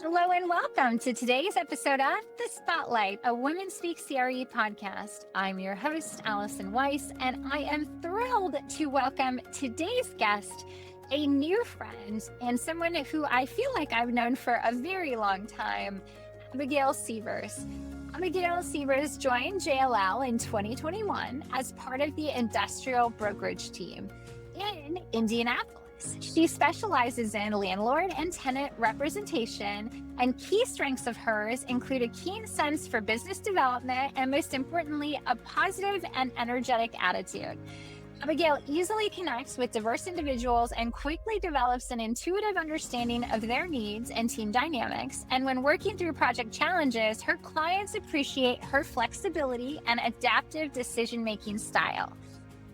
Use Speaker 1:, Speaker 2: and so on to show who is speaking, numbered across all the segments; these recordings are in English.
Speaker 1: Hello and welcome to today's episode of The Spotlight, a Women Speak CRE podcast. I'm your host, Allison Weiss, and I am thrilled to welcome today's guest, a new friend and someone who I feel like I've known for a very long time, Abigail Sievers. Abigail Sievers joined JLL in 2021 as part of the industrial brokerage team in Indianapolis. She specializes in landlord and tenant representation, and key strengths of hers include a keen sense for business development and, most importantly, a positive and energetic attitude. Abigail easily connects with diverse individuals and quickly develops an intuitive understanding of their needs and team dynamics. And when working through project challenges, her clients appreciate her flexibility and adaptive decision-making style.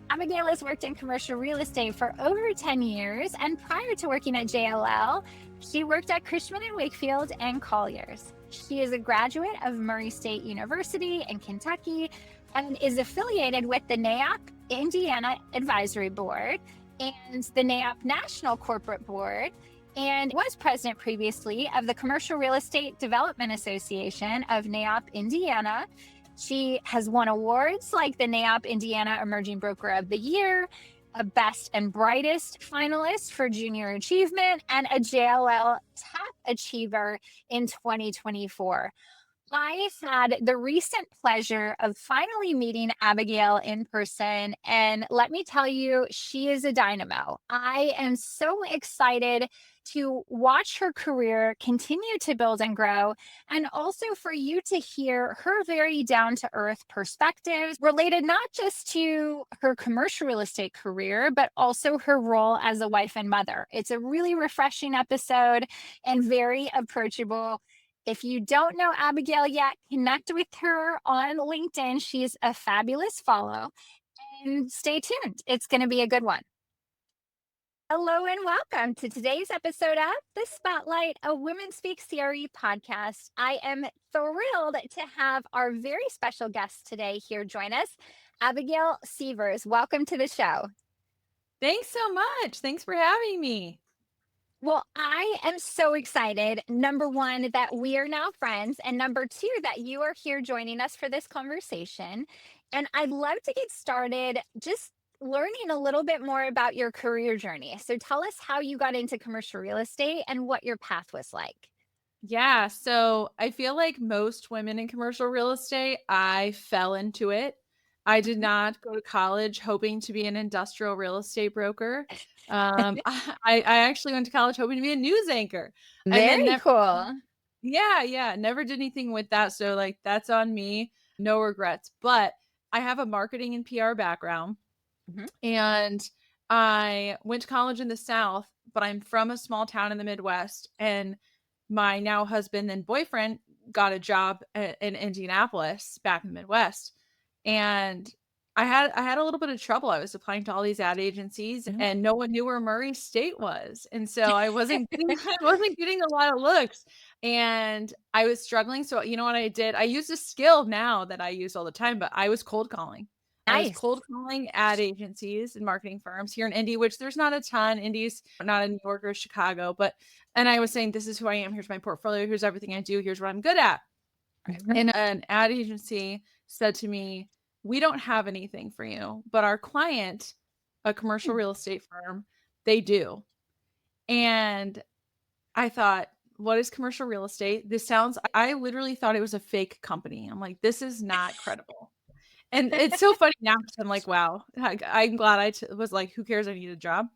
Speaker 1: Abigail has worked in commercial real estate for over 10 years, and prior to working at JLL, she worked at Cushman & Wakefield and Colliers. She is a graduate of Murray State University in Kentucky and is affiliated with the NAIOP Indiana Advisory Board and the NAIOP National Corporate Board, and was president previously of the Commercial Real Estate Development Association of NAIOP Indiana. She has won awards like the NAIOP Indiana Emerging Broker of the Year, a Best and Brightest finalist for Junior Achievement, and a JLL Top Achiever in 2024. I had the recent pleasure of finally meeting Abigail in person, and let me tell you, she is a dynamo. I am so excited to watch her career continue to build and grow, and also for you to hear her very down-to-earth perspectives related not just to her commercial real estate career, but also her role as a wife and mother. It's a really refreshing episode and very approachable. If you don't know Abigail yet, connect with her on LinkedIn. She's a fabulous follow. And stay tuned. It's going to be a good one. Hello and welcome to today's episode of The Spotlight, a Women Speak CRE podcast. I am thrilled to have our very special guest today here join us, Abigail Sievers. Welcome to the show.
Speaker 2: Thanks so much. Thanks for having me.
Speaker 1: Well, I am so excited. Number one, that we are now friends. And number two, that you are here joining us for this conversation. And I'd love to get started just learning a little bit more about your career journey. So tell us how you got into commercial real estate and what your path was like.
Speaker 2: Yeah. So I feel like most women in commercial real estate, I fell into it. I did not go to college hoping to be an industrial real estate broker. I actually went to college hoping to be a news anchor.
Speaker 1: Very cool.
Speaker 2: Yeah. Never did anything with that. So like that's on me. No regrets. But I have a marketing and PR background.
Speaker 1: Mm-hmm.
Speaker 2: And I went to college in the South, but I'm from a small town in the Midwest. And my now husband and boyfriend got a job in Indianapolis back in the Midwest. And I had a little bit of trouble. I was applying to all these ad agencies and no one knew where Murray State was. And so I wasn't getting a lot of looks and I was struggling. So you know what I did? I used a skill now that I use all the time, but I was cold calling.
Speaker 1: Nice.
Speaker 2: I was cold calling ad agencies and marketing firms here in Indy, which there's not a ton. Indy's not in New York or Chicago, and I was saying, this is who I am. Here's my portfolio. Here's everything I do. Here's what I'm good at. And an ad agency said to me, we don't have anything for you, but our client, a commercial real estate firm, they do. And I thought, what is commercial real estate? I literally thought it was a fake company. I'm like, this is not credible. And it's so funny now because I'm like, wow, I'm glad I was like, who cares? I need a job.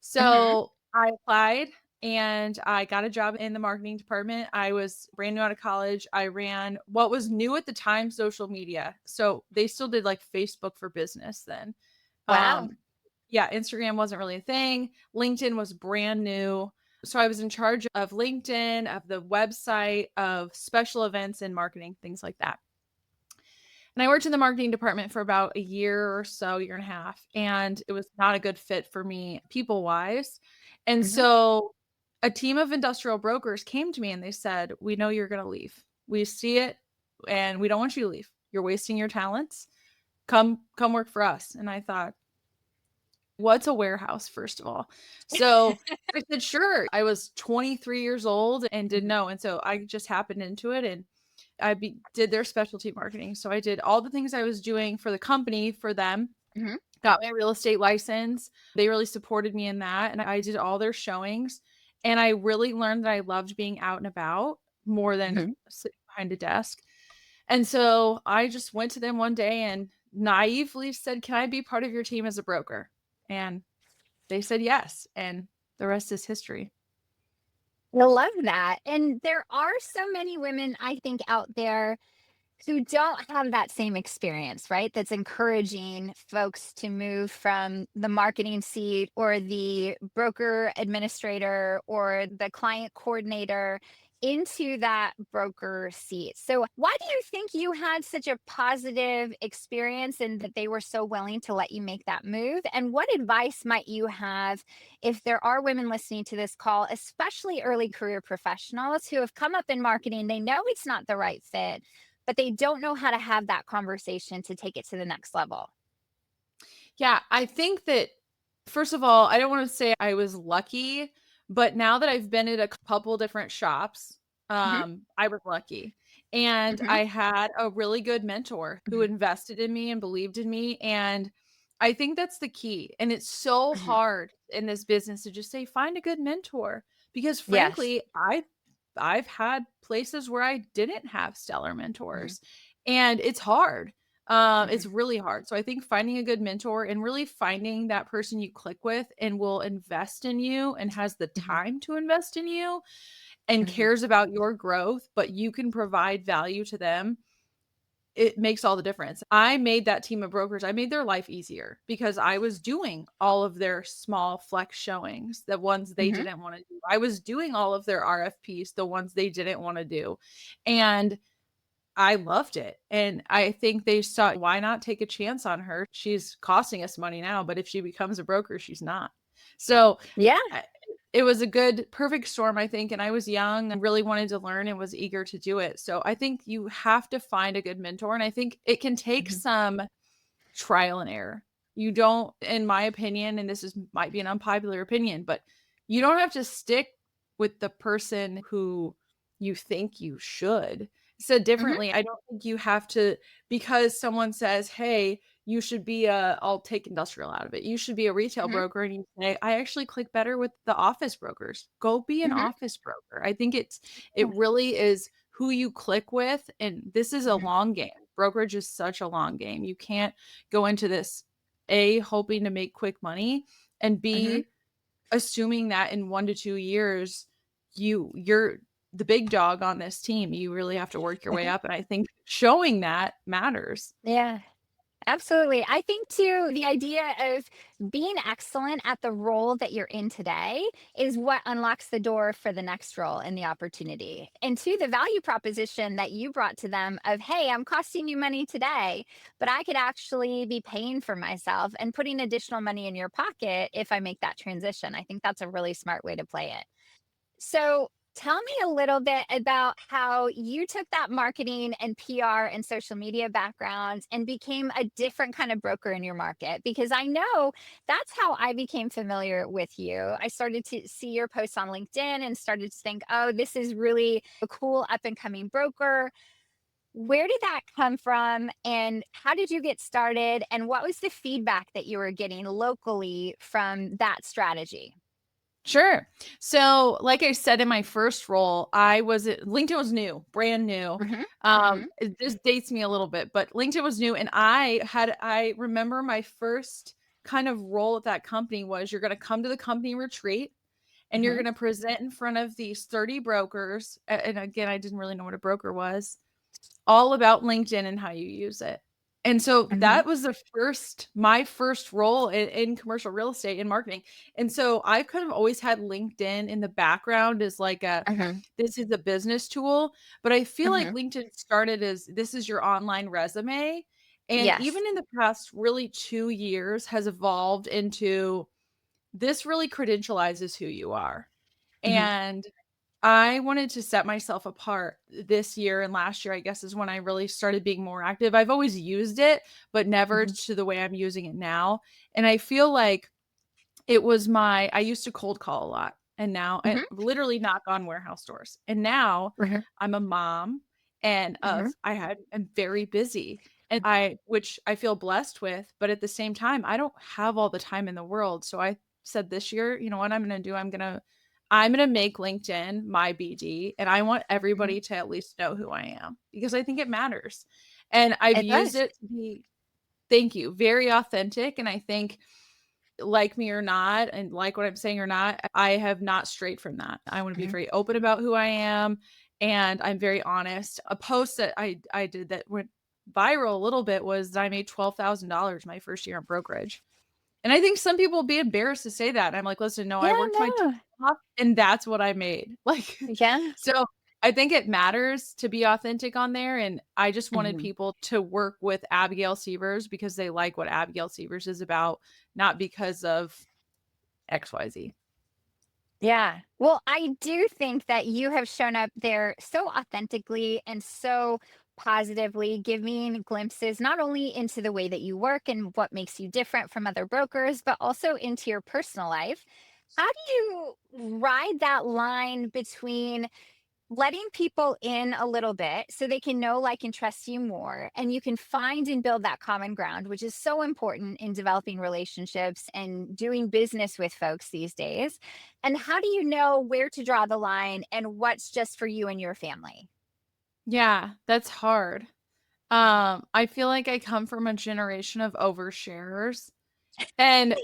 Speaker 2: So I applied and I got a job in the marketing department. I was brand new out of college. I ran what was new at the time, social media. So they still did like Facebook for business then.
Speaker 1: Wow.
Speaker 2: Yeah, Instagram wasn't really a thing. LinkedIn was brand new. So I was in charge of LinkedIn, of the website, of special events and marketing, things like that. And I worked in the marketing department for about a year or so, year and a half, and it was not a good fit for me people-wise. And so a team of industrial brokers came to me and they said, we know you're going to leave. We see it and we don't want you to leave. You're wasting your talents. Come work for us. And I thought, What's a warehouse, first of all? So I said, sure. I was 23 years old and didn't know. And so I just happened into it, and did their specialty marketing. So I did all the things I was doing for the company for them,
Speaker 1: Mhm.
Speaker 2: got my real estate license. They really supported me in that. And I did all their showings. And I really learned that I loved being out and about more than
Speaker 1: Mhm.
Speaker 2: sitting behind a desk. And so I just went to them one day and naively said, can I be part of your team as a broker? And they said yes. And the rest is history.
Speaker 1: I love that. And there are so many women, I think, out there who don't have that same experience, right? That's encouraging folks to move from the marketing seat or the broker administrator or the client coordinator into that broker seat. So, why do you think you had such a positive experience and that they were so willing to let you make that move? And what advice might you have if there are women listening to this call, especially early career professionals who have come up in marketing? They know it's not the right fit, but they don't know how to have that conversation to take it to the next level.
Speaker 2: Yeah, I think that, first of all, I don't want to say I was lucky, but now that I've been at a couple different shops,
Speaker 1: Mhm.
Speaker 2: I was lucky. And
Speaker 1: Mhm.
Speaker 2: I had a really good mentor who
Speaker 1: Mhm.
Speaker 2: invested in me and believed in me. And I think that's the key. And it's so
Speaker 1: Mhm.
Speaker 2: hard in this business to just say, find a good mentor. Because
Speaker 1: Yes.
Speaker 2: frankly, I've had places where I didn't have stellar
Speaker 1: Mhm.
Speaker 2: mentors, and it's hard. It's
Speaker 1: Mhm.
Speaker 2: really hard. So I think finding a good mentor and really finding that person you click with and will invest in you and has the
Speaker 1: Mhm.
Speaker 2: time to invest in you and
Speaker 1: Mhm.
Speaker 2: cares about your growth, but you can provide value to them, it makes all the difference. I made that team of brokers, I made their life easier because I was doing all of their small flex showings, the ones they
Speaker 1: Mhm.
Speaker 2: didn't want to do. I was doing all of their RFPs, the ones they didn't want to do. And I loved it. And I think they saw, why not take a chance on her? She's costing us money now, but if she becomes a broker, she's not. So
Speaker 1: Yeah.
Speaker 2: I- it was a good, perfect storm, I think. And I was young and really wanted to learn and was eager to do it. So I think you have to find a good mentor. And I think it can take
Speaker 1: Mhm.
Speaker 2: some trial and error. You don't, in my opinion, and might be an unpopular opinion, but you don't have to stick with the person who you think you should. Said
Speaker 1: Mhm.
Speaker 2: differently, I don't think you have to, because someone says, hey, you should be I'll take industrial out of it. You should be a retail
Speaker 1: Mhm.
Speaker 2: broker. And you say, I actually click better with the office brokers. Go be an
Speaker 1: Mhm.
Speaker 2: office broker. I think it really is who you click with. And this is a
Speaker 1: Mhm.
Speaker 2: long game. Brokerage is such a long game. You can't go into this hoping to make quick money, and
Speaker 1: Mhm.
Speaker 2: assuming that in 1 to 2 years you're the big dog on this team. You really have to work your way
Speaker 1: Mhm.
Speaker 2: up, and I think showing that matters.
Speaker 1: Yeah. Absolutely. I think too, the idea of being excellent at the role that you're in today is what unlocks the door for the next role and the opportunity. And to the value proposition that you brought to them of, hey, I'm costing you money today, but I could actually be paying for myself and putting additional money in your pocket if I make that transition. I think that's a really smart way to play it. So, tell me a little bit about how you took that marketing and PR and social media background and became a different kind of broker in your market. Because I know that's how I became familiar with you. I started to see your posts on LinkedIn and started to think, oh, this is really a cool up and coming broker. Where did that come from? And how did you get started? And what was the feedback that you were getting locally from that strategy?
Speaker 2: Sure. So, like I said, in my first role, LinkedIn was new, brand new.
Speaker 1: Hmm. Hmm.
Speaker 2: This dates me a little bit, but LinkedIn was new, and I remember my first kind of role at that company was, you're going to come to the company retreat and you're
Speaker 1: Hmm.
Speaker 2: going to present in front of these 30 brokers. And again, I didn't really know what a broker was, all about LinkedIn and how you use it. And so
Speaker 1: Hmm.
Speaker 2: that was my first role in commercial real estate and marketing. And so I've kind of always had LinkedIn in the background as like
Speaker 1: Hmm.
Speaker 2: this is a business tool, but I feel like
Speaker 1: Hmm.
Speaker 2: LinkedIn started as, this is your online resume. And
Speaker 1: Yes.
Speaker 2: even in the past really 2 years has evolved into, this really credentializes who you are.
Speaker 1: Mhm.
Speaker 2: And I wanted to set myself apart this year, and last year, I guess, is when I really started being more active. I've always used it, but never
Speaker 1: Mhm.
Speaker 2: to the way I'm using it now. And I feel like I used to cold call a lot, and now I
Speaker 1: Mhm.
Speaker 2: literally knock on warehouse doors. And now
Speaker 1: Mhm.
Speaker 2: I'm a mom and
Speaker 1: Mhm.
Speaker 2: I'm very busy, and which I feel blessed with, but at the same time, I don't have all the time in the world. So I said this year, you know what I'm going to do? I'm going to make LinkedIn my BD, and I want
Speaker 1: Mhm.
Speaker 2: everybody to at least know who I am because I think it matters. And I've
Speaker 1: It
Speaker 2: used
Speaker 1: does.
Speaker 2: it to be, thank you, very authentic. And I think, like me or not, and like what I'm saying or not, I have not strayed from that. I want to be
Speaker 1: Mhm.
Speaker 2: very open about who I am, and I'm very honest. A post that I did that went viral a little bit was that I made $12,000 my first year in brokerage. And I think some people will be embarrassed to say that. And I'm like, listen, no, I
Speaker 1: Yeah,
Speaker 2: worked my tail
Speaker 1: no.
Speaker 2: off and that's what I made. Like,
Speaker 1: Yeah.
Speaker 2: so I think it matters to be authentic on there. And I just wanted
Speaker 1: Mhm.
Speaker 2: people to work with Abigail Sievers because they like what Abigail Sievers is about, not because of XYZ.
Speaker 1: Yeah. Well, I do think that you have shown up there so authentically and so positively, giving glimpses not only into the way that you work and what makes you different from other brokers, but also into your personal life. How do you ride that line between letting people in a little bit so they can know, like, and trust you more, and you can find and build that common ground, which is so important in developing relationships and doing business with folks these days? And how do you know where to draw the line and what's just for you and your family?
Speaker 2: Yeah, that's hard. I feel like I come from a generation of oversharers, and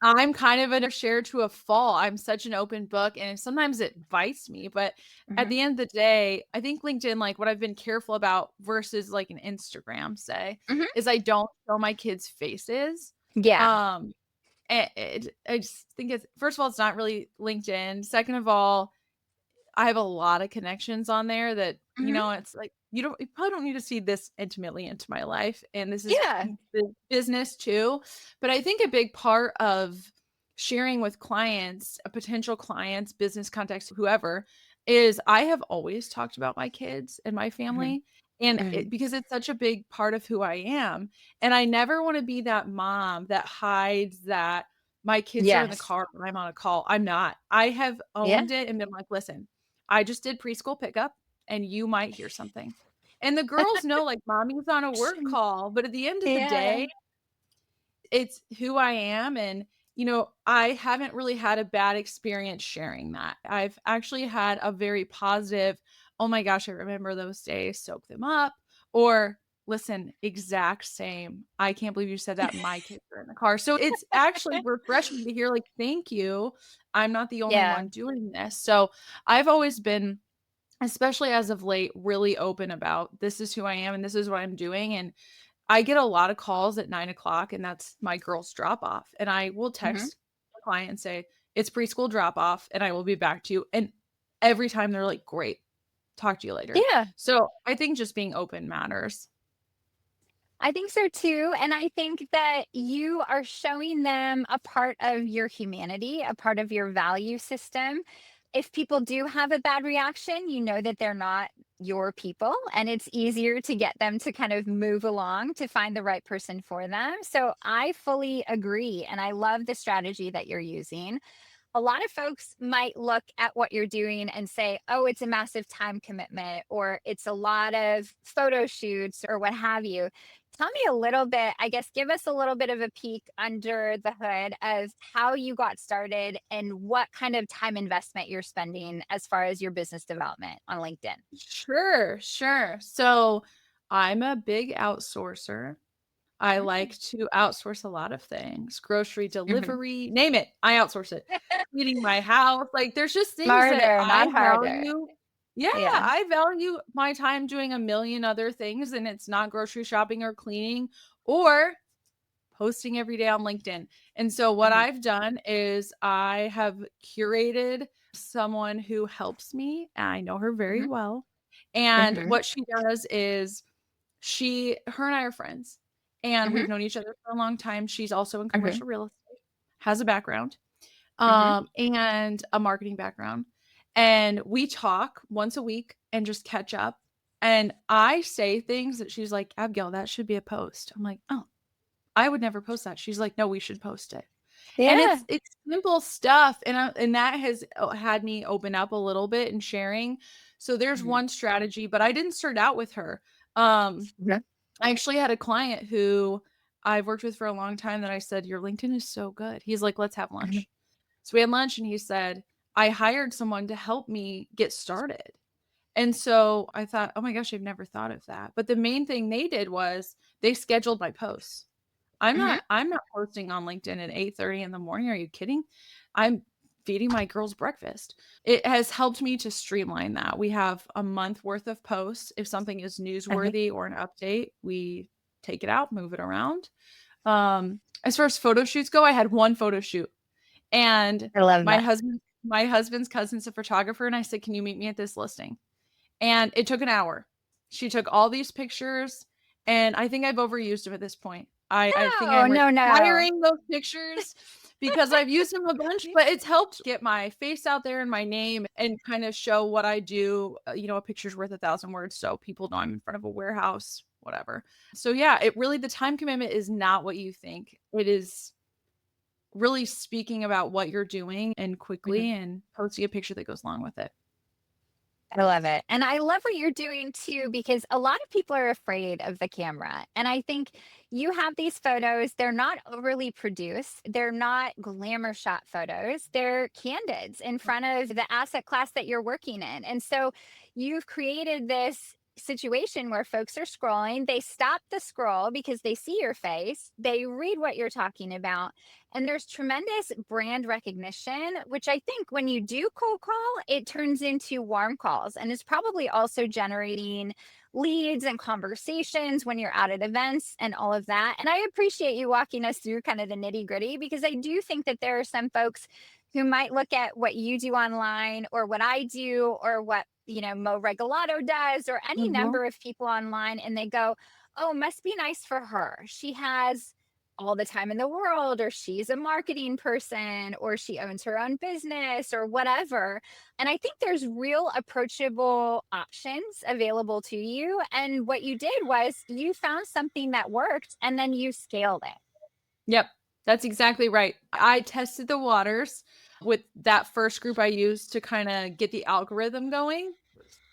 Speaker 2: I'm kind of a share to a fault. I'm such an open book, and sometimes it bites me. But at
Speaker 1: Mhm.
Speaker 2: the end of the day, I think LinkedIn, like what I've been careful about versus like an Instagram, say,
Speaker 1: Mhm.
Speaker 2: is I don't show my kids' faces.
Speaker 1: Yeah.
Speaker 2: Um, I just think it's, first of all, it's not really LinkedIn. Second of all, I have a lot of connections on there that,
Speaker 1: Mhm.
Speaker 2: it's like you probably don't need to see this intimately into my life. And this is
Speaker 1: Yeah.
Speaker 2: the business too. But I think a big part of sharing with clients, potential clients, business contacts, whoever, is I have always talked about my kids and my
Speaker 1: Mhm.
Speaker 2: family. And
Speaker 1: Mhm.
Speaker 2: because it's such a big part of who I am. And I never want to be that mom that hides that my kids are in the
Speaker 1: Yes.
Speaker 2: car when I'm on a call. I'm not. I have
Speaker 1: Yeah.
Speaker 2: owned it and been like, listen, I just did preschool pickup and you might hear something. And the girls know, like, mommy's on a work call, but at the end of the
Speaker 1: Yeah.
Speaker 2: day, it's who I am. And, I haven't really had a bad experience sharing that. I've actually had a very positive, oh my gosh, I remember those days, soak them up. Or, listen, exact same. I can't believe you said that. My kids are in the car. So it's actually refreshing to hear, like, thank you. I'm not the only
Speaker 1: Yeah.
Speaker 2: one doing this. So I've always been, especially as of late, really open about this is who I am and this is what I'm doing. And I get a lot of calls at 9 o'clock, and that's my girls drop off. And I will
Speaker 1: Mhm.
Speaker 2: text the client and say, it's preschool drop off, and I will be back to you. And every time they're like, great, talk to you later.
Speaker 1: Yeah.
Speaker 2: So I think just being open matters.
Speaker 1: I think so too. And I think that you are showing them a part of your humanity, a part of your value system. If people do have a bad reaction, you know that they're not your people, and it's easier to get them to kind of move along to find the right person for them. So I fully agree. And I love the strategy that you're using. A lot of folks might look at what you're doing and say, oh, it's a massive time commitment, or it's a lot of photo shoots, or what have you. Tell me a little bit, I guess, give us a little bit of a peek under the hood of how you got started and what kind of time investment you're spending as far as your business development on LinkedIn.
Speaker 2: Sure, sure. So I'm a big outsourcer. I
Speaker 1: Mm.
Speaker 2: like to outsource a lot of things, grocery
Speaker 1: Mhm.
Speaker 2: delivery, name it, I outsource it. Cleaning my house, like, there's just things that
Speaker 1: Smarter,
Speaker 2: I
Speaker 1: not harder.
Speaker 2: value. Yeah,
Speaker 1: Yeah.
Speaker 2: I value my time doing a million other things, and it's not grocery shopping or cleaning or posting every day on LinkedIn. And so what
Speaker 1: Mhm.
Speaker 2: I've done is I have curated someone who helps me, and I know her very
Speaker 1: Mhm.
Speaker 2: well. And
Speaker 1: Mhm.
Speaker 2: what she does is her and I are friends, and
Speaker 1: Mhm.
Speaker 2: we've known each other for a long time. She's also in
Speaker 1: Mhm.
Speaker 2: commercial real estate, has a background,
Speaker 1: Mhm.
Speaker 2: and a marketing background. And we talk once a week and just catch up. And I say things that she's like, Abigail, that should be a post. I'm like, oh, I would never post that. She's like, no, we should post it. And
Speaker 1: Yeah.
Speaker 2: it's simple stuff, and that has had me open up a little bit and sharing. So there's
Speaker 1: Mhm.
Speaker 2: one strategy, but I didn't start out with her. I actually had a client who I've worked with for a long time that I said, "Your LinkedIn is so good." He's like, "Let's have lunch." So we had lunch, and he said, "I hired someone to help me get started." And so I thought, "Oh my gosh, I've never thought of that." But the main thing they did was they scheduled my posts.
Speaker 1: Mhm.
Speaker 2: I'm not posting on LinkedIn at 8:30 in the morning. Are you kidding? I'm feeding my girls breakfast. It has helped me to streamline that. We have a month worth of posts. If something is newsworthy or an update, we take it out, move it around. As far as photo shoots go, I had one photo shoot, and
Speaker 1: I love
Speaker 2: my
Speaker 1: that.
Speaker 2: husband's cousin's a photographer, and I said, "Can you meet me at this listing?" And it took an hour. She took all these pictures, and I think I've overused them at this point. I think
Speaker 1: No,
Speaker 2: I'm
Speaker 1: no, no.
Speaker 2: retiring those pictures because I've used them a bunch, but it's helped get my face out there and my name and kind of show what I do. A picture's worth 1,000 words, so people know I'm in front of a warehouse, whatever. So yeah, the time commitment is not what you think. It is really speaking about what you're doing and quickly and posting a picture that goes along with it.
Speaker 1: I love it. And I love what you're doing too, because a lot of people are afraid of the camera. And I think you have these photos, they're not overly produced, they're not glamour shot photos, they're candids in front of the asset class that you're working in. And so you've created this situation where folks are scrolling, they stop the scroll because they see your face, they read what you're talking about, and there's tremendous brand recognition, which I think when you do cold call, it turns into warm calls and is probably also generating leads and conversations when you're out at events and all of that. And I appreciate you walking us through kind of the nitty gritty, because I do think that there are some folks who might look at what you do online or what I do or what, Mo Regalado does or any
Speaker 2: Mhm.
Speaker 1: number of people online, and they go, oh, must be nice for her. She has all the time in the world, or she's a marketing person, or she owns her own business, or whatever. And I think there's real approachable options available to you. And what you did was you found something that worked and then you scaled it.
Speaker 2: Yep, that's exactly right. I tested the waters with that first group I used to kind of get the algorithm going.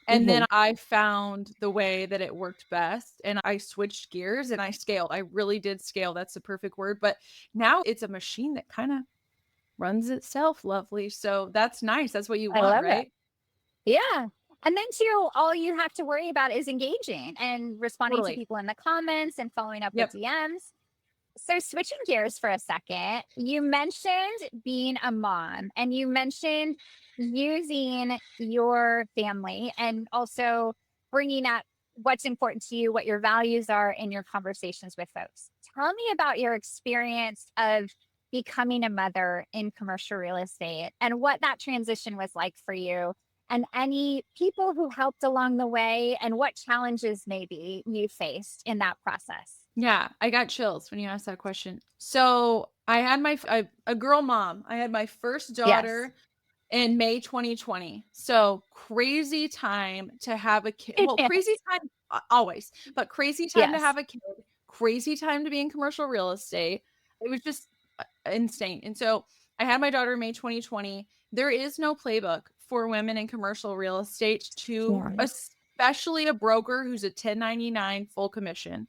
Speaker 2: And then I found the way that it worked best and I switched gears and I scaled. I really did scale. That's the perfect word. But now it's a machine that kind of runs itself lovely. So that's nice. That's what you
Speaker 1: I
Speaker 2: want,
Speaker 1: love it.
Speaker 2: right?
Speaker 1: Yeah. And then too, all you have to worry about is engaging and responding to
Speaker 2: Totally.
Speaker 1: people in the comments and following up with
Speaker 2: Yep.
Speaker 1: DMs. So, switching gears for a second, you mentioned being a mom and you mentioned using your family and also bringing up what's important to you, what your values are in your conversations with folks. Tell me about your experience of becoming a mother in commercial real estate and what that transition was like for you, and any people who helped along the way, and what challenges maybe you faced in that process.
Speaker 2: Yeah, I got chills when you asked that question. So I had a girl mom. I had my first
Speaker 1: Yes.
Speaker 2: daughter in May 2020. So crazy time to have a kid. Well, crazy time always, but crazy time to
Speaker 1: Yes.
Speaker 2: have a kid, crazy time to be in commercial real estate. It was just insane. And so I had my daughter in May 2020. There is no playbook for women in commercial real estate to,
Speaker 1: Yeah.
Speaker 2: especially a broker who's a 1099 full commission,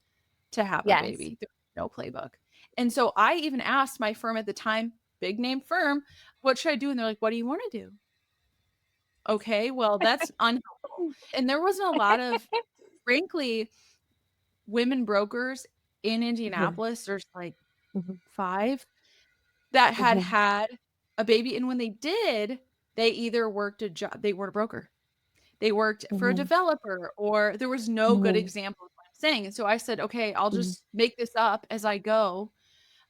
Speaker 2: to have a
Speaker 1: Yes.
Speaker 2: baby. There's no playbook. And so I even asked my firm at the time, big name firm, what should I do? And they're like, what do you want to do? Okay, well, that's unhelpful. And there wasn't a lot of, frankly, women brokers in
Speaker 1: Mhm.
Speaker 2: Indianapolis. There's like
Speaker 1: Mhm.
Speaker 2: 5 that
Speaker 1: Mhm.
Speaker 2: had a baby. And when they did, they either worked a job, they weren't a broker. They worked for a
Speaker 1: Mhm.
Speaker 2: developer, or there was no good
Speaker 1: Mhm.
Speaker 2: example of what I'm saying. And so I said, okay, I'll
Speaker 1: Mhm.
Speaker 2: just make this up as I go.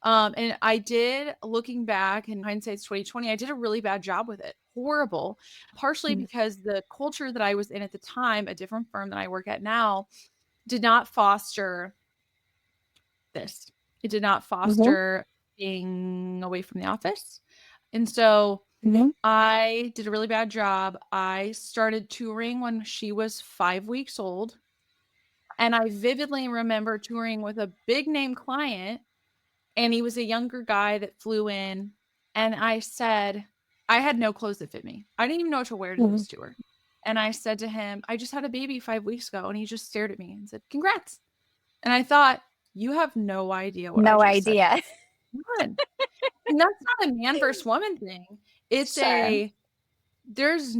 Speaker 2: And I did, looking back in hindsight's 2020, I did a really bad job with it. Horrible. Partially
Speaker 1: Mhm.
Speaker 2: because the culture that I was in at the time, a different firm that I work at now, did not foster this. It did not
Speaker 1: Mhm.
Speaker 2: foster being away from the office. And so
Speaker 1: Mhm.
Speaker 2: I did a really bad job. I started touring when she was 5 weeks old. And I vividly remember touring with a big name client, And he was a younger guy that flew in. And I said, I had no clothes that fit me. I didn't even know what to wear to this tour. And I said to him, I just had a baby 5 weeks ago. And he just stared at me and said, congrats. And I thought, you have no idea what I
Speaker 1: No
Speaker 2: just said.
Speaker 1: idea.
Speaker 2: None. And that's not a man versus woman thing. It's
Speaker 1: Sure.
Speaker 2: this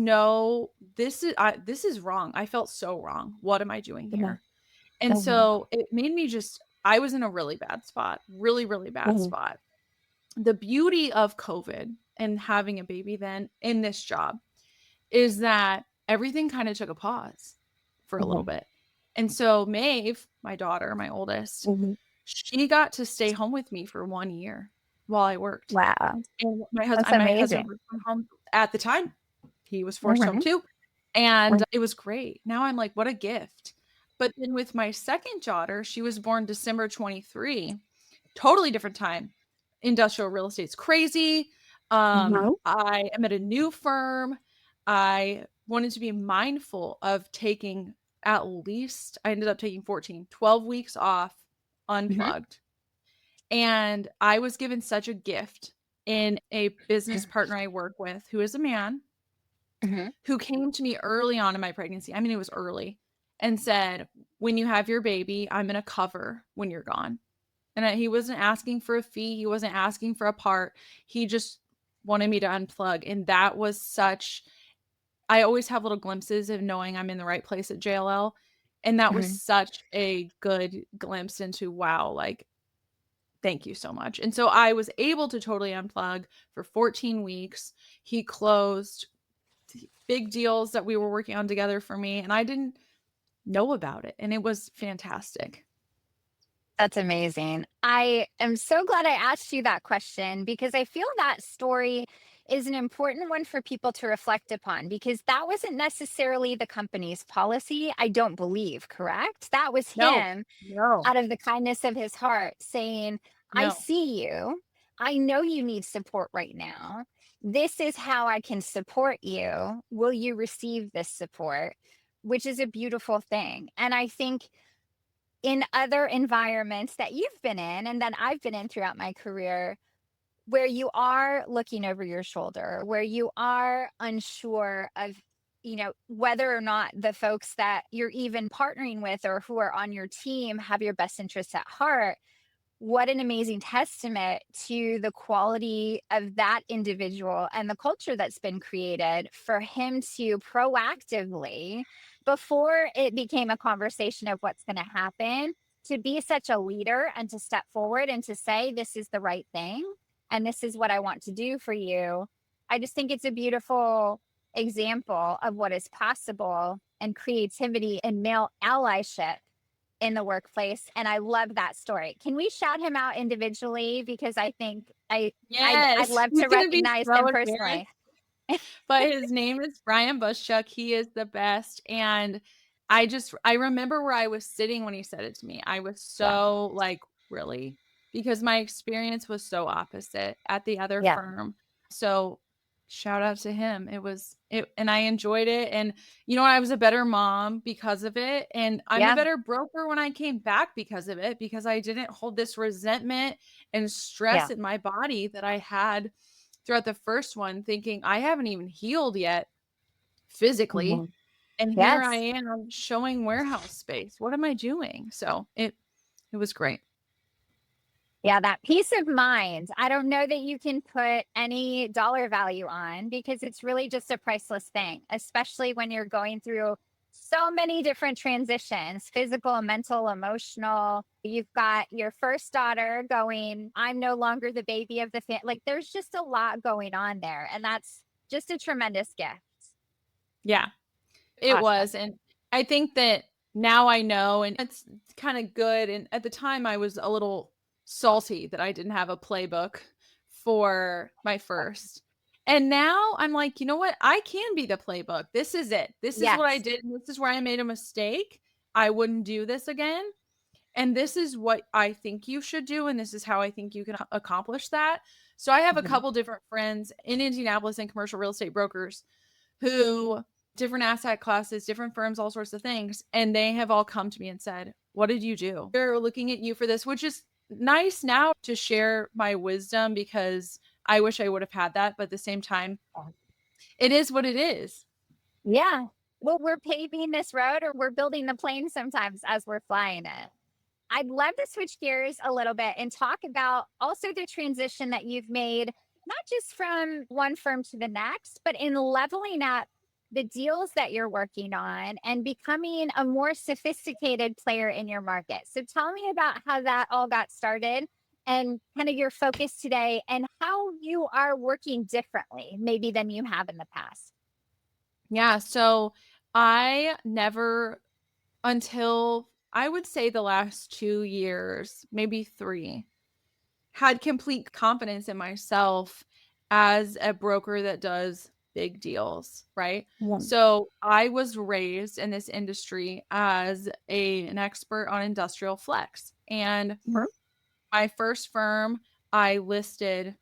Speaker 2: is wrong. I felt so wrong. What am I doing here? And so it made me I was in a really bad spot, really, really bad spot. The beauty of COVID and having a baby then in this job is that everything kind of took a pause for a little bit. And so Maeve, my daughter, my oldest, she got to stay home with me for 1 year while I worked.
Speaker 1: Wow.
Speaker 2: And my
Speaker 1: That's
Speaker 2: husband
Speaker 1: amazing.
Speaker 2: worked from home at the time. He was forced home too. And it was great. Now I'm like, what a gift. But then with my second daughter, she was born December 23, totally different time. Industrial real estate's crazy. I am at a new firm. I wanted to be mindful of taking I ended up taking 12 weeks off unplugged. And I was given such a gift in a business partner I work with who is a man who came to me early on in my pregnancy. I mean, it was early, and said, when you have your baby, I'm going to cover when you're gone. And he wasn't asking for a fee. He wasn't asking for a part. He just wanted me to unplug. And that was I always have little glimpses of knowing I'm in the right place at JLL. And that was such a good glimpse into, wow, like, thank you so much. And so I was able to totally unplug for 14 weeks. He closed big deals that we were working on together for me, and I didn't know about it. And it was fantastic.
Speaker 1: That's amazing. I am so glad I asked you that question, because I feel that story is an important one for people to reflect upon, because that wasn't necessarily the company's policy. I don't believe, correct? That was him
Speaker 2: No.
Speaker 1: out of the kindness of his heart saying, I
Speaker 2: No.
Speaker 1: see you. I know you need support right now. This is how I can support you. Will you receive this support? Which is a beautiful thing. And I think in other environments that you've been in and that I've been in throughout my career, where you are looking over your shoulder, where you are unsure of, whether or not the folks that you're even partnering with or who are on your team have your best interests at heart, what an amazing testament to the quality of that individual and the culture that's been created for him to proactively, before it became a conversation of what's going to happen, to be such a leader and to step forward and to say, this is the right thing and this is what I want to do for you. I just think it's a beautiful example of what is possible and creativity and male allyship in the workplace. And I love that story. Can we shout him out individually? Because I think I'd
Speaker 2: Yes.
Speaker 1: love
Speaker 2: He's
Speaker 1: to
Speaker 2: going to be
Speaker 1: recognize
Speaker 2: so
Speaker 1: him
Speaker 2: embarrassed.
Speaker 1: personally.
Speaker 2: But his name is Brian Buschuk. He is the best. And I remember where I was sitting when he said it to me. I was so like, really? Because my experience was so opposite at the other firm. So shout out to him. And I enjoyed it. And I was a better mom because of it. And I'm a better broker when I came back because of it, because I didn't hold this resentment and stress in my body that I had throughout the first one, thinking I haven't even healed yet physically. And here I am showing warehouse space. What am I doing? So it was great.
Speaker 1: Yeah, that peace of mind. I don't know that you can put any dollar value on, because it's really just a priceless thing, especially when you're going through so many different transitions: physical, mental, emotional. You've got your first daughter going, I'm no longer the baby of the family. Like, there's just a lot going on there. And that's just a tremendous gift.
Speaker 2: Yeah, it was. And I think that now I know, and it's kind of good. And at the time I was a little salty that I didn't have a playbook for my first. And now I'm like, you know what? I can be the playbook. This is it. This is what I did. And this is where I made a mistake. I wouldn't do this again. And this is what I think you should do. And this is how I think you can accomplish that. So I have a couple different friends in Indianapolis and commercial real estate brokers who different asset classes, different firms, all sorts of things. And they have all come to me and said, what did you do? They're looking at you for this, which is nice now to share my wisdom because I wish I would have had that. But at the same time, it is what it is.
Speaker 1: Yeah. Well, we're paving this road or we're building the plane sometimes as we're flying it. I'd love to switch gears a little bit and talk about also the transition that you've made, not just from one firm to the next, but in leveling up the deals that you're working on and becoming a more sophisticated player in your market. So tell me about how that all got started and kind of your focus today and how you are working differently, maybe than you have in the past.
Speaker 2: Yeah. So I never, until I would say the last 2 years, maybe 3, had complete confidence in myself as a broker that does big deals, right?
Speaker 1: Yeah.
Speaker 2: So I was raised in this industry as an expert on industrial flex. And
Speaker 1: Mhm.
Speaker 2: my first firm, I listed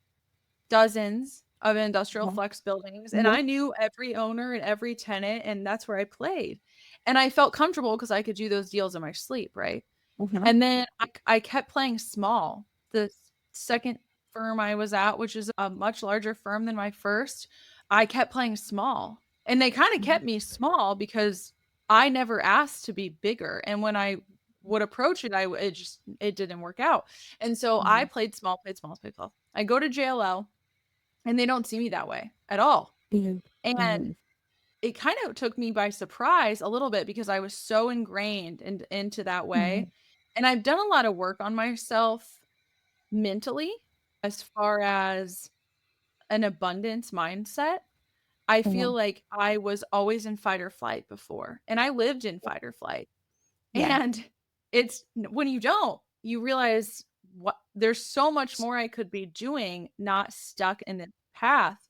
Speaker 2: dozens of industrial
Speaker 1: Mhm.
Speaker 2: flex buildings, and
Speaker 1: Mhm.
Speaker 2: I knew every owner and every tenant, and that's where I played. And I felt comfortable because I could do those deals in my sleep, right?
Speaker 1: Mhm.
Speaker 2: And then I kept playing small. The second firm I was at, which is a much larger firm than my first, I kept playing small. And they kind of kept me small because I never asked to be bigger. And when I would approach it, it didn't work out. And so I
Speaker 1: Mhm.
Speaker 2: played small, played small, played small. I go to JLL and they don't see me that way at all.
Speaker 1: Mhm.
Speaker 2: And
Speaker 1: Mhm.
Speaker 2: it kind of took me by surprise a little bit because I was so ingrained into that way.
Speaker 1: Mhm.
Speaker 2: And I've done a lot of work on myself mentally as far as an abundance mindset. I feel
Speaker 1: Mhm.
Speaker 2: like I was always in fight or flight before, and I lived in fight or flight.
Speaker 1: Yeah.
Speaker 2: And it's when you don't, you realize what there's so much more I could be doing, not stuck in the path.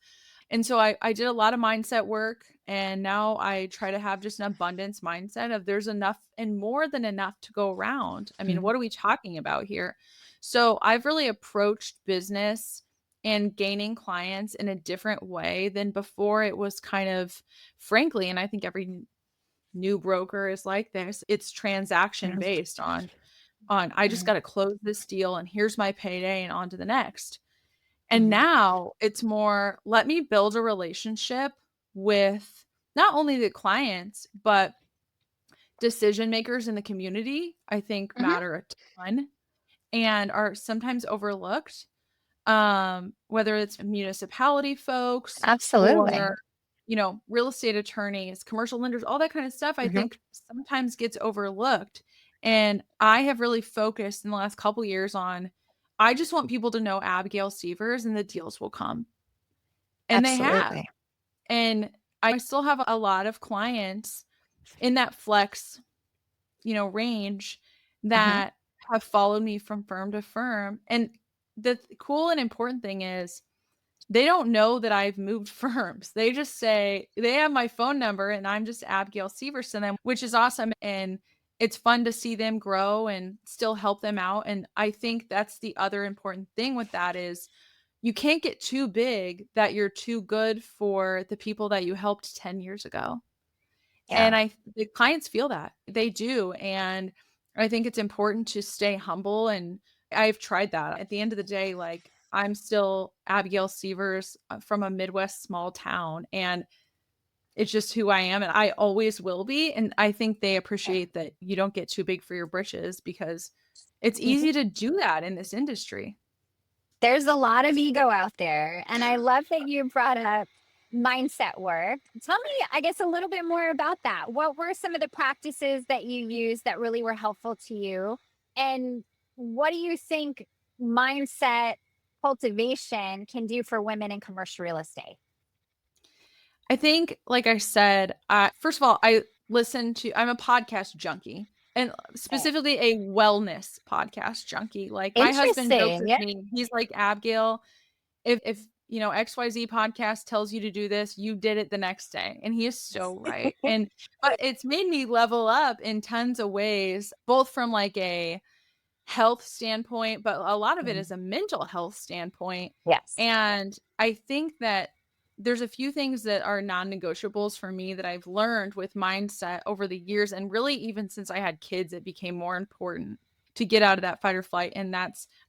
Speaker 2: And so I did a lot of mindset work, and now I try to have just an abundance mindset of there's enough and more than enough to go around. I mean,
Speaker 1: Mhm.
Speaker 2: what are we talking about here? So I've really approached business and gaining clients in a different way than before. It was kind of, frankly, and I think every new broker is like this, it's transaction
Speaker 1: Mhm.
Speaker 2: based on I just got to close this deal and here's my payday and on to the next. And
Speaker 1: Mhm.
Speaker 2: now it's more, let me build a relationship with not only the clients, but decision makers in the community, I think
Speaker 1: Mhm.
Speaker 2: matter a ton and are sometimes overlooked. Whether it's municipality folks
Speaker 1: Absolutely.
Speaker 2: or, real estate attorneys, commercial lenders, all that kind of stuff, I
Speaker 1: Mhm.
Speaker 2: think sometimes gets overlooked. And I have really focused in the last couple years on, I just want people to know Abigail Sievers and the deals will come. And they have.
Speaker 1: Absolutely.
Speaker 2: And I still have a lot of clients in that flex, range
Speaker 1: Mhm.
Speaker 2: that have followed me from firm to firm. And the cool and important thing is they don't know that I've moved firms. They just say they have my phone number and I'm just Abigail Sievers to them, which is awesome. And it's fun to see them grow and still help them out. And I think that's the other important thing with that is you can't get too big that you're too good for the people that you helped 10 years ago. And
Speaker 1: Yeah.
Speaker 2: the clients feel that. They do. And I think it's important to stay humble. And I've tried that. At the end of the day, like I'm still Abigail Sievers from a Midwest small town. And it's just who I am. And I always will be. And I think they appreciate that you don't get too big for your britches because it's
Speaker 1: Mhm.
Speaker 2: easy to do that in this industry.
Speaker 1: There's a lot of ego out there. And I love that you brought up mindset work. Tell me, I guess, a little bit more about that. What were some of the practices that you used that really were helpful to you? And what do you think mindset cultivation can do for women in commercial real estate?
Speaker 2: I think, like I said, first of all, I'm a podcast junkie and
Speaker 1: Okay.
Speaker 2: specifically a wellness podcast junkie. Like my husband jokes
Speaker 1: Interesting.
Speaker 2: with
Speaker 1: Yeah.
Speaker 2: me, he's like, Abigail, if XYZ podcast tells you to do this, you did it the next day. And he is so right. But it's made me level up in tons of ways, both from like a health standpoint, but a lot of it is
Speaker 1: Mhm.
Speaker 2: a mental health standpoint.
Speaker 1: Yes.
Speaker 2: And I think that there's a few things that are non-negotiables for me that I've learned with mindset over the years. And really, even since I had kids, it became more important to get out of that fight or flight. And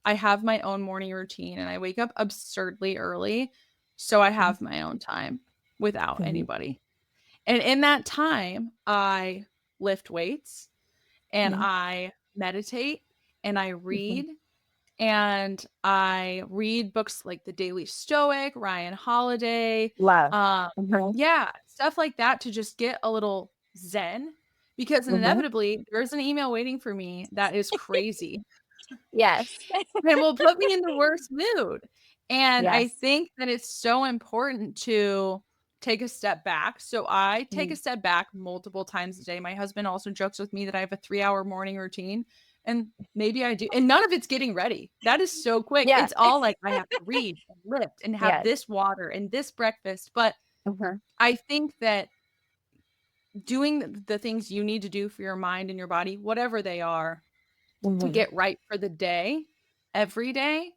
Speaker 2: I have my own morning routine, and I wake up absurdly early. So I have my own time without anybody. And in that time, I lift weights and I meditate and I read. And I read books like The Daily Stoic, Ryan Holiday.
Speaker 1: Love.
Speaker 2: Yeah, stuff like that to just get a little zen, because inevitably there's an email waiting for me that is crazy
Speaker 1: Yes.
Speaker 2: and will put me in the worst mood. And I
Speaker 1: Yes.
Speaker 2: think that it's so important to take a step back. So I take a step back multiple times a day. My husband also jokes with me that I have a 3-hour morning routine, and maybe I do. And none of it's getting ready. That is so quick.
Speaker 1: Yeah.
Speaker 2: It's all like I have to read and lift and have
Speaker 1: Yes.
Speaker 2: this water and this breakfast. But I think that doing the things you need to do for your mind and your body, whatever they are, to get right for the day, every day,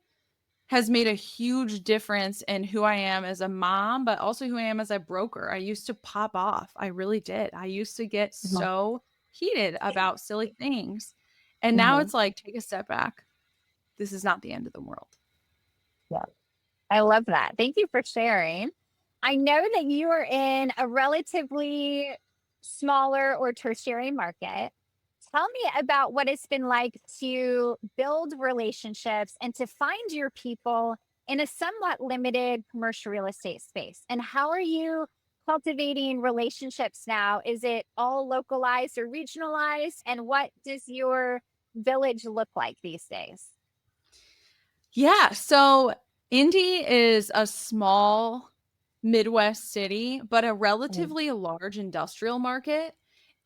Speaker 2: has made a huge difference in who I am as a mom, but also who I am as a broker. I used to pop off. I really did. I used to get so heated about silly things. And now it's like, take a step back. This is not the end of the world.
Speaker 1: Yeah. I love that. Thank you for sharing. I know that you are in a relatively smaller or tertiary market. Tell me about what it's been like to build relationships and to find your people in a somewhat limited commercial real estate space. And how are you cultivating relationships now? Is it all localized or regionalized? And what does your village look like these days?
Speaker 2: Yeah. So Indy is a small Midwest city, but a relatively large industrial market.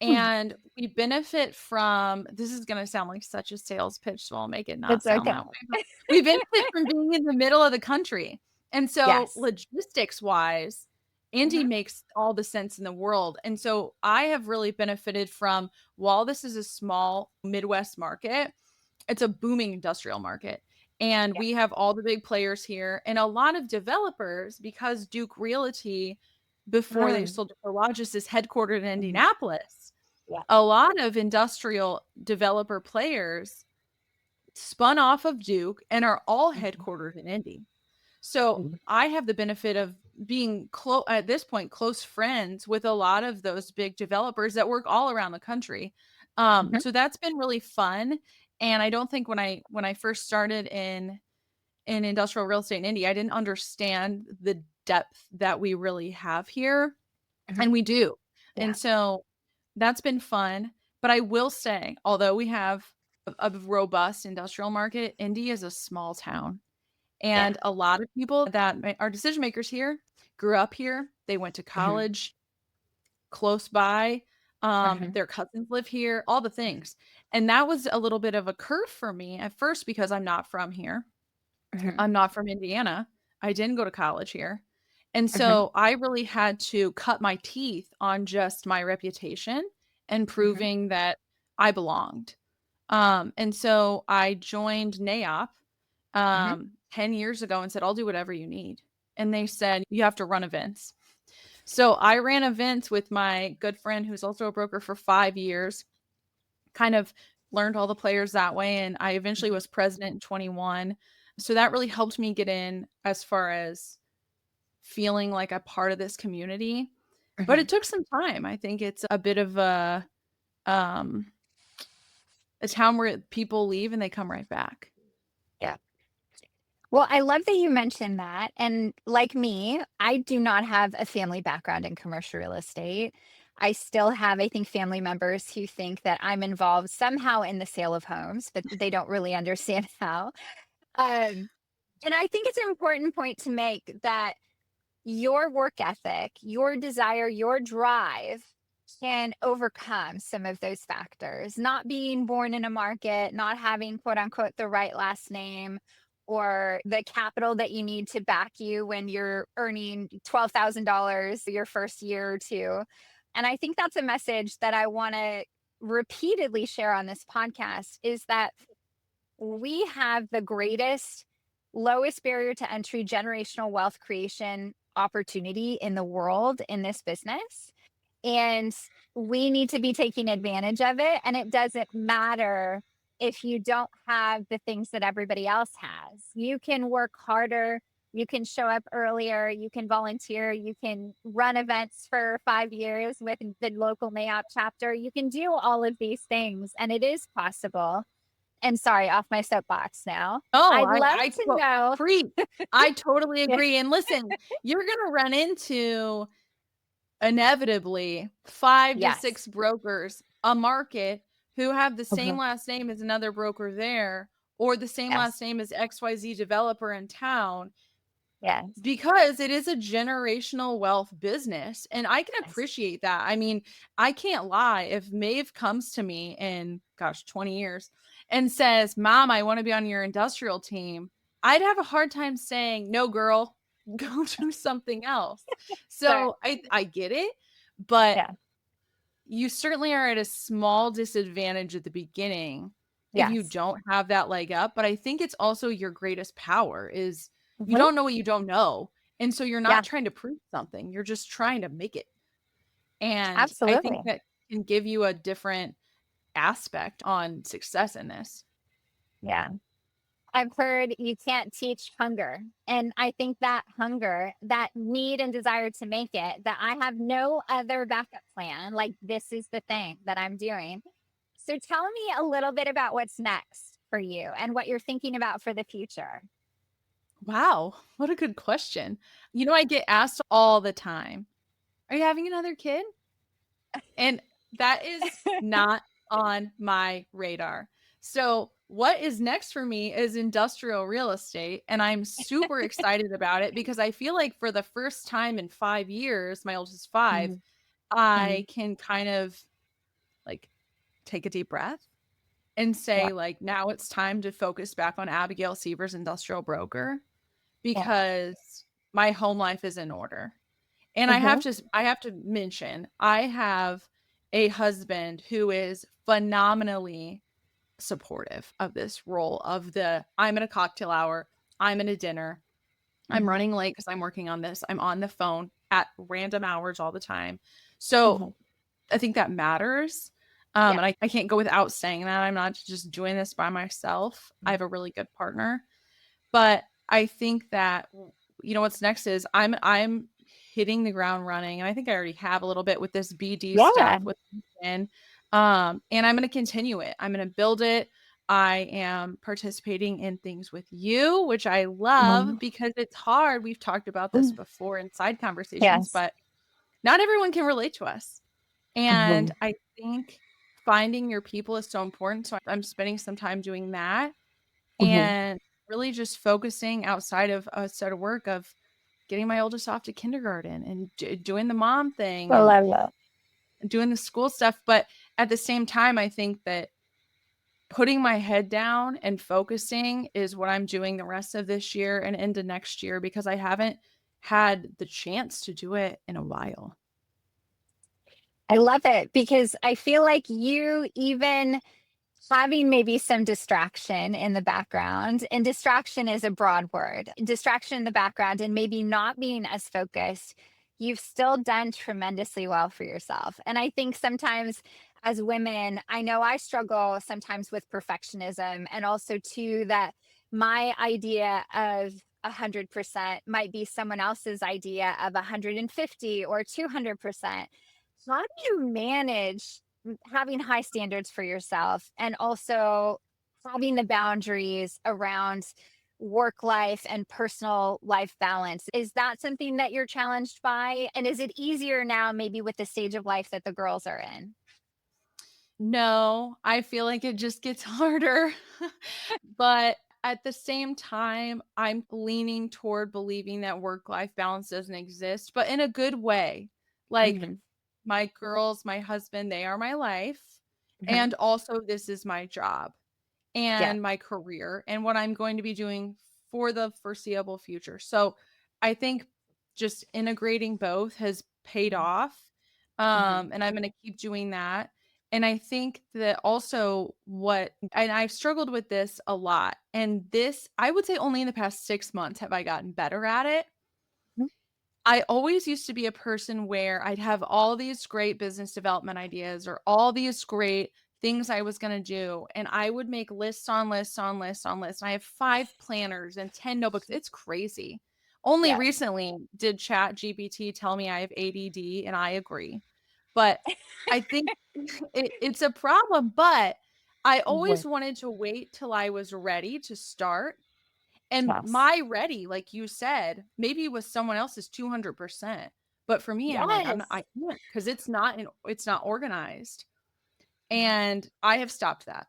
Speaker 2: And we benefit from, this is going to sound like such a sales pitch, so I'll make it not sound that way. But we benefit from being in the middle of the country. And so logistics wise, Indy makes all the sense in the world. And so I have really benefited from, while this is a small Midwest market, it's a booming industrial market. And we have all the big players here and a lot of developers, because Duke Realty, before they sold to Prologis, is headquartered in Indianapolis. A lot of industrial developer players spun off of Duke and are all headquartered in Indy. So I have the benefit of being at this point close friends with a lot of those big developers that work all around the country. So that's been really fun. And I don't think when I first started in industrial real estate in Indy, I didn't understand the depth that we really have here. And we do. And so that's been fun. But I will say, although we have a robust industrial market, Indy is a small town. And a lot of people that are decision makers here grew up here. They went to college close by. Their cousins live here, all the things. And that was a little bit of a curve for me at first, because I'm not from here. I'm not from Indiana. I didn't go to college here. And so I really had to cut my teeth on just my reputation and proving that I belonged. And so I joined NAIOP 10 years ago and said, I'll do whatever you need. And they said, you have to run events. So I ran events with my good friend, who's also a broker for 5 years, kind of learned all the players that way. And I eventually was president in 21. So that really helped me get in as far as feeling like a part of this community. But it took some time. I think it's a bit of a town where people leave and they come right back.
Speaker 1: Yeah. Well, I love that you mentioned that. And like me, I do not have a family background in commercial real estate. I still have, I think, family members who think that I'm involved somehow in the sale of homes, but they don't really understand how. And I think it's an important point to make that your work ethic, your desire, your drive can overcome some of those factors. Not being born in a market, not having quote unquote the right last name, or the capital that you need to back you when you're earning $12,000 your first year or two. And I think that's a message that I want to repeatedly share on this podcast, is that we have the greatest, lowest barrier to entry generational wealth creation opportunity in the world in this business. And we need to be taking advantage of it. And it doesn't matter if you don't have the things that everybody else has. You can work harder, you can show up earlier, you can volunteer, you can run events for 5 years with the local NAOP chapter. You can do all of these things, and it is possible. And sorry, off my soapbox now.
Speaker 2: Oh,
Speaker 1: I'd love to
Speaker 2: well,
Speaker 1: know.
Speaker 2: I totally
Speaker 1: Yeah.
Speaker 2: agree. And listen, you're going to run into inevitably 5 to 6
Speaker 1: Yes.
Speaker 2: brokers a market who have the same
Speaker 1: Mhm.
Speaker 2: last name as another broker there, or the same last
Speaker 1: Yes.
Speaker 2: name as XYZ developer in town,
Speaker 1: Yes.
Speaker 2: because it is a generational wealth business. And I can
Speaker 1: Yes.
Speaker 2: appreciate that. I mean, I can't lie. If Maeve comes to me in, 20 years and says, Mom, I want to be on your industrial team, I'd have a hard time saying, no, girl, go do something else.
Speaker 1: Sure.
Speaker 2: So I get it, but
Speaker 1: Yeah.
Speaker 2: you certainly are at a small disadvantage at the beginning if you
Speaker 1: Yes.
Speaker 2: don't have that leg up. But I think it's also your greatest power is you
Speaker 1: Mhm.
Speaker 2: don't know what you don't know. And so you're
Speaker 1: Yeah.
Speaker 2: not trying to prove something. You're just trying to make it. And I think
Speaker 1: Absolutely.
Speaker 2: that can give you a different aspect on success in this.
Speaker 1: Yeah. I've heard you can't teach hunger. And I think that hunger, that need and desire to make it, that I have no other backup plan. Like, this is the thing that I'm doing. So tell me a little bit about what's next for you and what you're thinking about for the future.
Speaker 2: Wow, what a good question. I get asked all the time, are you having another kid? And that is not on my radar. So, what is next for me is industrial real estate. And I'm super excited about it because I feel like for the first time in 5 years, my oldest is 5,
Speaker 1: Mhm.
Speaker 2: I
Speaker 1: Mhm.
Speaker 2: can kind of like take a deep breath and
Speaker 1: Yeah.
Speaker 2: say, like, now it's time to focus back on Abigail Sievers, industrial broker,
Speaker 1: Yeah.
Speaker 2: because my home life is in order. And
Speaker 1: Mhm.
Speaker 2: I have to mention, I have a husband who is phenomenally supportive of this role of I'm at a cocktail hour, I'm at a dinner, I'm
Speaker 1: Mhm.
Speaker 2: running late because I'm working on this, I'm on the phone at random hours all the time. So
Speaker 1: Mhm.
Speaker 2: I think that matters.
Speaker 1: Yeah.
Speaker 2: And I can't go without saying that. I'm not just doing this by myself. I have a really good partner. But I think that what's next is I'm hitting the ground running, and I think I already have a little bit with this BD
Speaker 1: Yeah.
Speaker 2: stuff with LinkedIn. And I'm going to continue it. I'm going to build it. I am participating in things with you, which I love
Speaker 1: Mhm.
Speaker 2: because it's hard. We've talked about this before in side conversations,
Speaker 1: Yes.
Speaker 2: but not everyone can relate to us. And
Speaker 1: Mhm.
Speaker 2: I think finding your people is so important. So I'm spending some time doing that
Speaker 1: Mhm.
Speaker 2: and really just focusing outside of a set of work of getting my oldest off to kindergarten and doing the mom thing
Speaker 1: I
Speaker 2: and
Speaker 1: love that.
Speaker 2: doing the school stuff. But at the same time, I think that putting my head down and focusing is what I'm doing the rest of this year and into next year because I haven't had the chance to do it in a while.
Speaker 1: I love it because I feel like you even having maybe some distraction in the background, and distraction is a broad word, distraction in the background, and maybe not being as focused, you've still done tremendously well for yourself. And I think sometimes as women, I know I struggle sometimes with perfectionism, and also too that my idea of 100% might be someone else's idea of 150 or 200%. How do you manage having high standards for yourself and also having the boundaries around work life and personal life balance? Is that something that you're challenged by? And is it easier now, maybe with the stage of life that the girls are in?
Speaker 2: No, I feel like it just gets harder. But at the same time, I'm leaning toward believing that work life balance doesn't exist, but in a good way. Like
Speaker 1: Mhm.
Speaker 2: my girls, my husband, they are my life.
Speaker 1: Mhm.
Speaker 2: And also, this is my job
Speaker 1: Yeah.
Speaker 2: and my career and what I'm going to be doing for the foreseeable future. So I think just integrating both has paid off.
Speaker 1: Mhm.
Speaker 2: And I'm going to keep doing that. And I think that also and I've struggled with this a lot. And this, I would say only in the past 6 months have I gotten better at it.
Speaker 1: Mhm.
Speaker 2: I always used to be a person where I'd have all these great business development ideas or all these great things I was going to do. And I would make lists on lists on lists on lists. And I have 5 planners and 10 notebooks. It's crazy. Only
Speaker 1: Yeah.
Speaker 2: recently did Chat GPT tell me I have ADD, and I agree. But I think it's a problem. But I always
Speaker 1: Right.
Speaker 2: wanted to wait till I was ready to start. And
Speaker 1: Yes.
Speaker 2: my ready, like you said, maybe with someone else's 200%. But for me, I'm like,
Speaker 1: Yes.
Speaker 2: I can't, because it's not organized. And I have stopped that.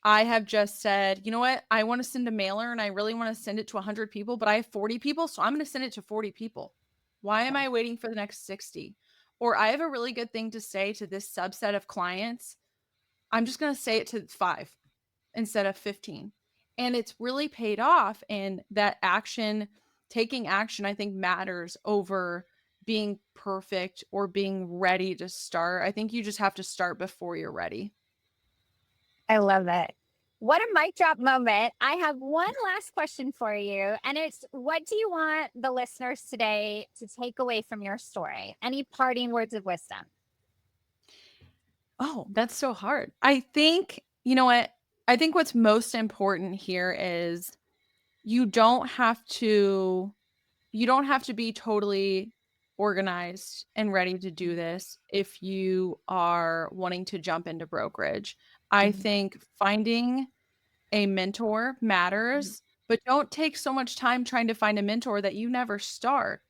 Speaker 2: I have just said, you know what? I want to send a mailer and I really want to send it to 100 people, but I have 40 people. So I'm going to send it to 40 people. Why am I waiting for the next 60? Or I have a really good thing to say to this subset of clients. I'm just going to say it to 5 instead of 15. And it's really paid off. And that taking action, I think matters over being perfect or being ready to start. I think you just have to start before you're ready.
Speaker 1: I love it. What a mic drop moment. I have one last question for you. And it's, what do you want the listeners today to take away from your story? Any parting words of wisdom?
Speaker 2: Oh, that's so hard. I think, you know what? I think what's most important here is you don't have to be totally organized and ready to do this if you are wanting to jump into brokerage. I
Speaker 1: Mhm.
Speaker 2: think finding a mentor matters, but don't take so much time trying to find a mentor that you never start.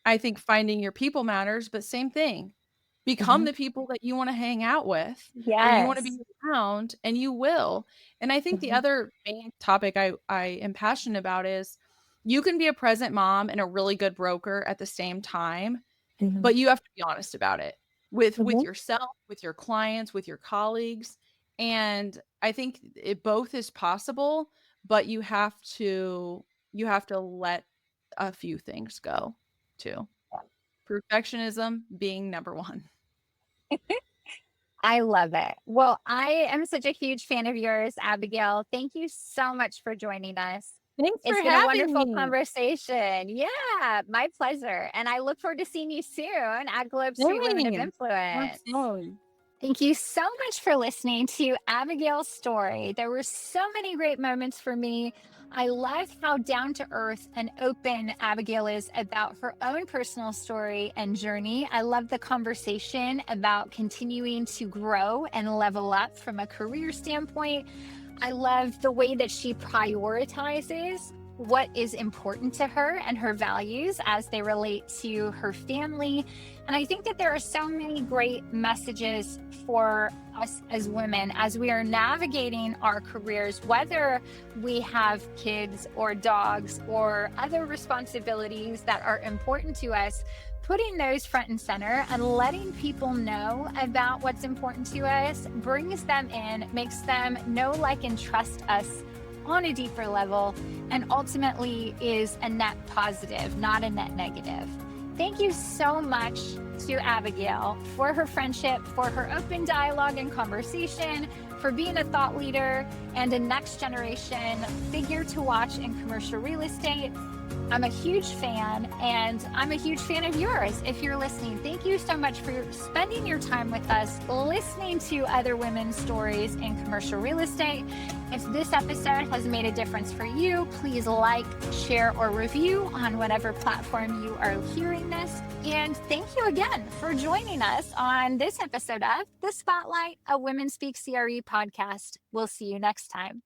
Speaker 2: I think finding your people matters, but same thing. Become
Speaker 1: Mhm.
Speaker 2: the people that you want to hang out with or you want to be
Speaker 1: Yes.
Speaker 2: around, and you will. And I think the
Speaker 1: Mhm.
Speaker 2: other main topic I am passionate about is you can be a present mom and a really good broker at the same time,
Speaker 1: Mhm.
Speaker 2: but you have to be honest about it with
Speaker 1: Mhm.
Speaker 2: yourself, with your clients, with your colleagues. And I think it both is possible, but you have to let a few things go too. Perfectionism being number one.
Speaker 1: I love it. Well, I am such a huge fan of yours, Abigail. Thank you so much for joining us.
Speaker 2: Thanks for
Speaker 1: It's been a
Speaker 2: having
Speaker 1: wonderful
Speaker 2: me.
Speaker 1: conversation. Yeah, my pleasure. And I look forward to seeing you soon at Globe Street Women of
Speaker 2: Same.
Speaker 1: Influence.
Speaker 2: Absolutely.
Speaker 1: Thank you so much for listening to Abigail's story. There were so many great moments for me. I love how down to earth and open Abigail is about her own personal story and journey. I love the conversation about continuing to grow and level up from a career standpoint. I love the way that she prioritizes what is important to her and her values as they relate to her family. And I think that there are so many great messages for us as women as we are navigating our careers, whether we have kids or dogs or other responsibilities that are important to us. Putting those front and center and letting people know about what's important to us brings them in, makes them know, like, and trust us on a deeper level, and ultimately is a net positive, not a net negative. Thank you so much to Abigail for her friendship, for her open dialogue and conversation, for being a thought leader and a next generation figure to watch in commercial real estate. I'm a huge fan, and I'm a huge fan of yours. If you're listening, thank you so much for spending your time with us, listening to other women's stories in commercial real estate. If this episode has made a difference for you, please like, share, or review on whatever platform you are hearing this. And thank you again for joining us on this episode of The Spotlight, a Women Speak CRE podcast. We'll see you next time.